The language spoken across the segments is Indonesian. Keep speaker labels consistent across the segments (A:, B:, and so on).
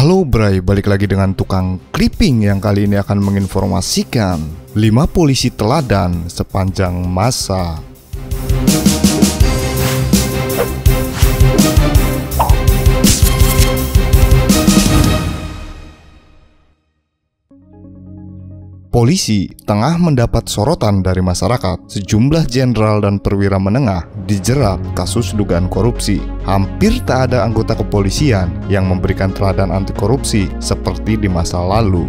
A: Halo Bray, balik lagi dengan tukang clipping yang kali ini akan menginformasikan 5 polisi teladan sepanjang masa. Polisi tengah mendapat sorotan dari masyarakat. Sejumlah jenderal dan perwira menengah dijerat kasus dugaan korupsi. Hampir tak ada anggota kepolisian yang memberikan teladan anti korupsi seperti di masa lalu.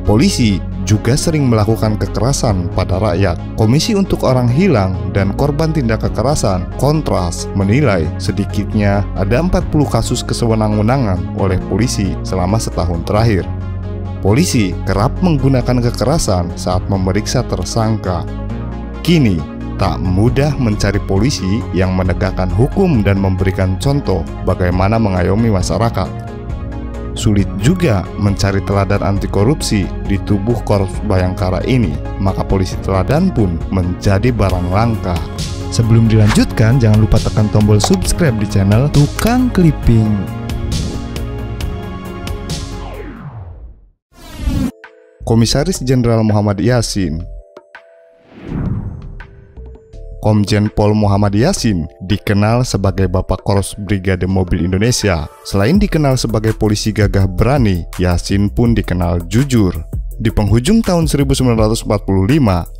A: Polisi juga sering melakukan kekerasan pada rakyat. Komisi untuk Orang Hilang dan Korban Tindak Kekerasan Kontras menilai sedikitnya ada 40 kasus kesewenang-wenangan oleh polisi selama setahun terakhir. Polisi kerap menggunakan kekerasan saat memeriksa tersangka. Kini, tak mudah mencari polisi yang menegakkan hukum dan memberikan contoh bagaimana mengayomi masyarakat. Sulit juga mencari teladan anti korupsi di tubuh Korps Bayangkara ini, maka polisi teladan pun menjadi barang langka. Sebelum dilanjutkan, jangan lupa tekan tombol subscribe di channel Tukang Clipping. Komisaris Jenderal Muhammad Yasin. Komjen Pol Muhammad Yasin dikenal sebagai Bapak Korps Brigade Mobil Indonesia. Selain dikenal sebagai polisi gagah berani, Yasin pun dikenal jujur. Di penghujung tahun 1945,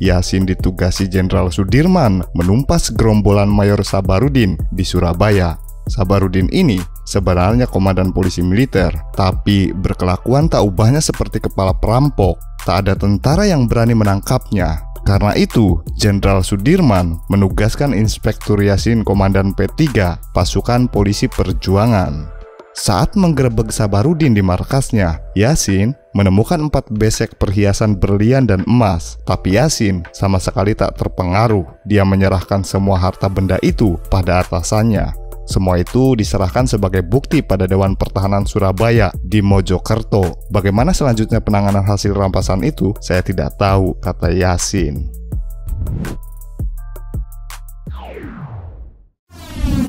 A: Yasin ditugasi Jenderal Sudirman menumpas gerombolan Mayor Sabarudin di Surabaya. Sabarudin ini sebenarnya komandan polisi militer, tapi berkelakuan tak ubahnya seperti kepala perampok. Tak ada tentara yang berani menangkapnya. Karena itu, Jenderal Sudirman menugaskan Inspektur Yasin Komandan P3 Pasukan Polisi Perjuangan. Saat menggerebek Sabarudin di markasnya, Yasin menemukan 4 besek perhiasan berlian dan emas. Tapi Yasin sama sekali tak terpengaruh. Dia menyerahkan semua harta benda itu pada atasannya. Semua itu diserahkan sebagai bukti pada Dewan Pertahanan Surabaya di Mojokerto. Bagaimana selanjutnya penanganan hasil rampasan itu, saya tidak tahu, kata Yasin.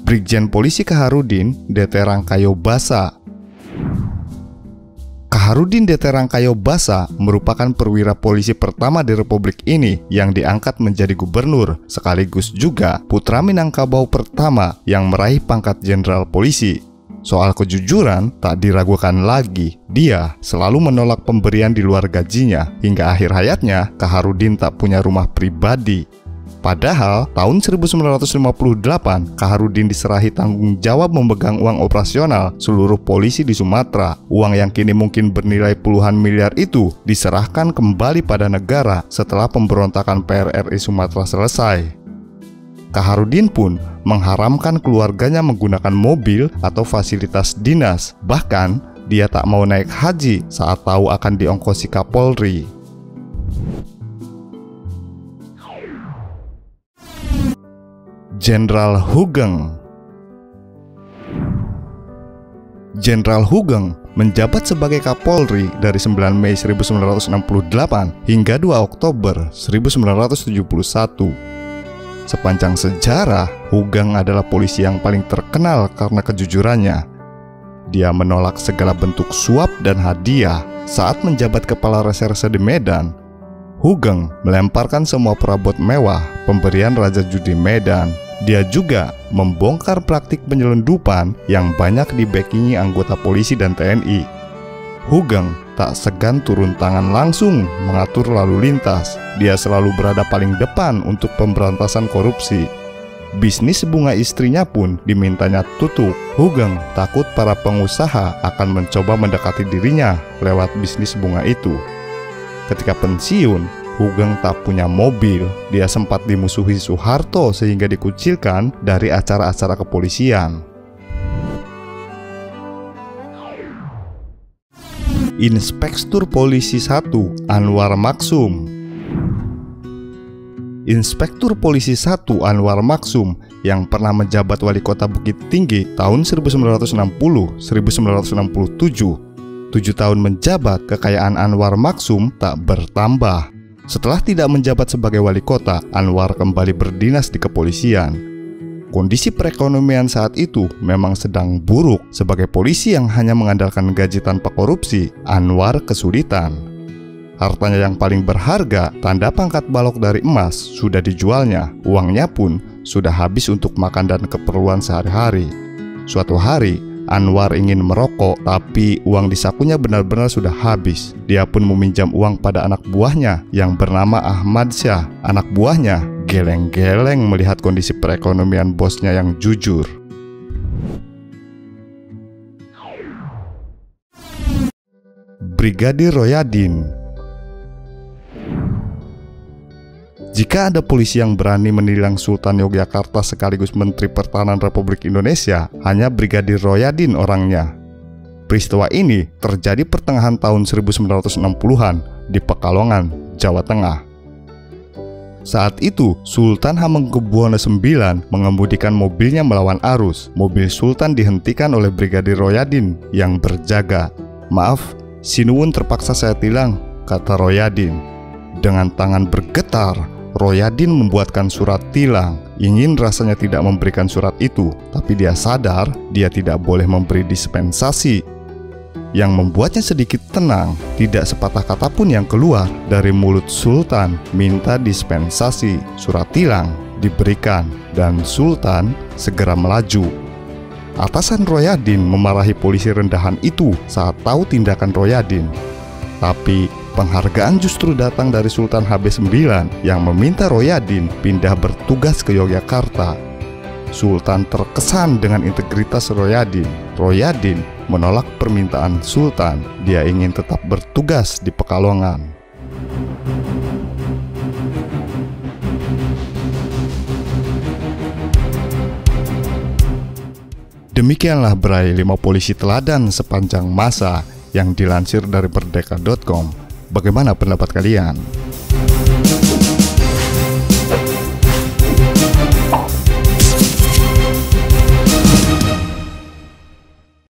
A: Brigjen Polisi Kaharudin DT Rangkayo Basa. Kaharudin DT Rangkayo Basa merupakan perwira polisi pertama di Republik ini yang diangkat menjadi gubernur, sekaligus juga putra Minangkabau pertama yang meraih pangkat jenderal polisi. Soal kejujuran tak diragukan lagi. Dia selalu menolak pemberian di luar gajinya. Hingga akhir hayatnya, Kaharudin tak punya rumah pribadi. Padahal tahun 1958, Kaharudin diserahi tanggung jawab memegang uang operasional seluruh polisi di Sumatera. Uang yang kini mungkin bernilai puluhan miliar itu diserahkan kembali pada negara setelah pemberontakan PRRI Sumatera selesai. Kaharudin pun mengharamkan keluarganya menggunakan mobil atau fasilitas dinas. Bahkan, dia tak mau naik haji saat tahu akan diongkosi Kapolri. Jenderal Hugeng. Jenderal Hugeng menjabat sebagai Kapolri dari 9 Mei 1968 hingga 2 Oktober 1971. Sepanjang sejarah, Hugeng adalah polisi yang paling terkenal karena kejujurannya. Dia menolak segala bentuk suap dan hadiah. Saat menjabat Kepala Reserse di Medan, Hugeng melemparkan semua perabot mewah pemberian Raja Judi Medan. Dia juga membongkar praktik penyelundupan yang banyak dibackingi anggota polisi dan TNI. Hugeng tak segan turun tangan langsung mengatur lalu lintas. Dia selalu berada paling depan untuk pemberantasan korupsi. Bisnis bunga istrinya pun dimintanya tutup. Hugeng takut para pengusaha akan mencoba mendekati dirinya lewat bisnis bunga itu. Ketika pensiun, Hugeng tak punya mobil. Dia sempat dimusuhi Soeharto sehingga dikucilkan dari acara-acara kepolisian. Inspektur Polisi 1 Anwar Maksum. Inspektur Polisi 1 Anwar Maksum yang pernah menjabat wali kota Bukit Tinggi tahun 1960-1967. 7 tahun menjabat, kekayaan Anwar Maksum tak bertambah. Setelah tidak menjabat sebagai wali kota, Anwar kembali berdinas di kepolisian. Kondisi perekonomian saat itu memang sedang buruk. Sebagai polisi yang hanya mengandalkan gaji tanpa korupsi, Anwar kesulitan. Hartanya yang paling berharga, tanda pangkat balok dari emas, sudah dijualnya. Uangnya pun sudah habis untuk makan dan keperluan sehari-hari. Suatu hari, Anwar ingin merokok, tapi uang di sakunya benar-benar sudah habis. Dia pun meminjam uang pada anak buahnya yang bernama Ahmad Syah. Anak buahnya geleng-geleng melihat kondisi perekonomian bosnya yang jujur. Brigadir Royadin. Jika ada polisi yang berani menilang Sultan Yogyakarta sekaligus Menteri Pertahanan Republik Indonesia, hanya Brigadir Royadin orangnya. Peristiwa ini terjadi pertengahan tahun 1960-an di Pekalongan, Jawa Tengah. Saat itu, Sultan Hamengkubuwono IX mengemudikan mobilnya melawan arus. Mobil Sultan dihentikan oleh Brigadir Royadin yang berjaga. "Maaf, sinuwun terpaksa saya tilang," kata Royadin. Dengan tangan bergetar, Royadin membuatkan surat tilang. Ingin rasanya tidak memberikan surat itu, tapi dia sadar dia tidak boleh memberi dispensasi. Yang membuatnya sedikit tenang, tidak sepatah kata pun yang keluar dari mulut Sultan. Minta dispensasi, surat tilang diberikan, dan Sultan segera melaju. Atasan Royadin memarahi polisi rendahan itu saat tahu tindakan Royadin. Tapi penghargaan justru datang dari Sultan HB9 yang meminta Royadin pindah bertugas ke Yogyakarta. Sultan terkesan dengan integritas Royadin. Royadin menolak permintaan Sultan. Dia ingin tetap bertugas di Pekalongan. Demikianlah berai 5 polisi teladan sepanjang masa yang dilansir dari merdeka.com. Bagaimana pendapat kalian?